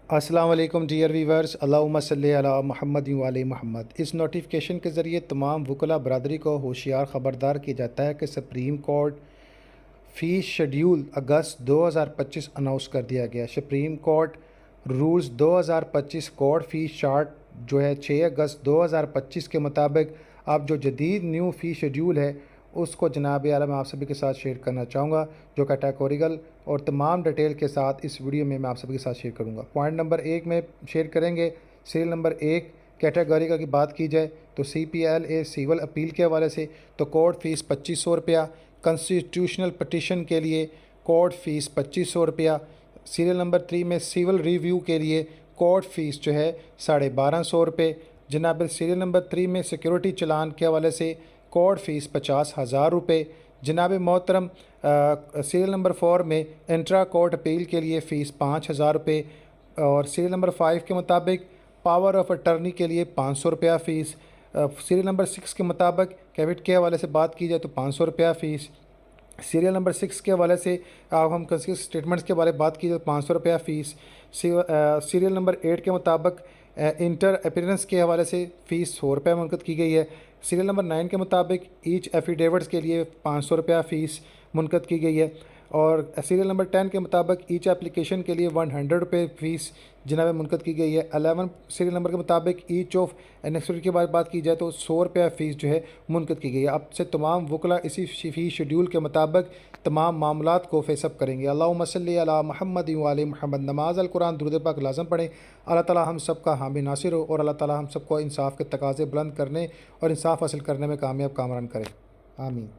अस्सलाम वालेकुम dear viewers, अल्लाहुम्मा सल्ली अला मुहम्मद व आले मुहम्मद। इस नोटिफिकेशन के ज़रिए तमाम वकला बरदरी को होशियार ख़बरदार किया जाता है कि सुप्रीम कोर्ट फ़ीस शेड्यूल अगस्त 2025 अनाउंस कर दिया गया। Supreme court rules 2025 court fees chart जो है 6 अगस्त 2025 के मुताबिक अब जो जदीद न्यू फ़ीस शेड्यूल है उसको जनाब आला मैं आप सभी के साथ शेयर करना चाहूँगा, जो कैटेगोरिकल और तमाम डिटेल के साथ इस वीडियो में मैं आप सभी के साथ शेयर करूँगा। पॉइंट नंबर 1 में शेयर करेंगे सीरियल नंबर 1 कैटेगरी की बात की जाए तो CPLA सिविल अपील के हवाले से तो कोर्ट फ़ीस 2500 रुपया, कॉन्स्टिट्यूशनल पटिशन के लिए कोर्ट फ़ीस 2500 रुपया। सीरियल नंबर 3 में सिविल रिव्यू के लिए कोर्ट फ़ीस जो है 1250 रुपये। जनाब सीरियल नंबर 3 में सिक्योरिटी चलान के हवाले से कोर्ट फ़ीस 50,000 रुपये। जनाब मोहतरम सीरियल नंबर 4 में इंट्रा कोर्ट अपील के लिए फ़ीस 5,000 रुपये और सीरियल नंबर 5 के मुताबिक पावर ऑफ अटर्नी के लिए 500 रुपया फ़ीस। सीरियल नंबर 6 के मुताबिक कैविट के हवाले से बात की जाए तो 500 रुपया फ़ीस। सीरियल नंबर 6 के हवाले से हम कंसिक्यूटिव स्टेटमेंट्स के बारे में बात की तो 500 रुपया फ़ीस। सीरियल नंबर 8 के मुताबिक इंटर अपीयरेंस के हवाले से फ़ीस 100 रुपये मुनक़द की गई है। सीरियल नंबर 9 के मुताबिक ईच एफिडेविट्स के लिए 500 रुपया फ़ीस मुनक़द की गई है और सीरियल नंबर 10 के मुताबिक ईच एप्लीकेशन के लिए 100 रुपये फ़ीस जनाब मुनक़द की गई है। 11 सीरियल नंबर के मुताबिक ईच ऑफ एनेक्सिटी के बारे में बात की जाए तो 100 रुपया फ़ीस जो है मुनक़द की गई है। अब से तमाम वकला इसी फ़ीस शेड्यूल के मुताबिक तमाम मामलात को फेसअप करेंगे। अल्लाहुम्मा सल्ली अला मुहम्मद व आले मुहम्मद। नमाज़ अल कुरान दुरूद पाक लाज़म पढ़ें। अल्लाह ताला हम सब का हामी नासिर हो और अल्लाह ताला हम सबको इंसाफ़ के तकाज़े बुलंद करने और इंसाफ़ हासिल करने में कामयाब कामरान करे। आमीन।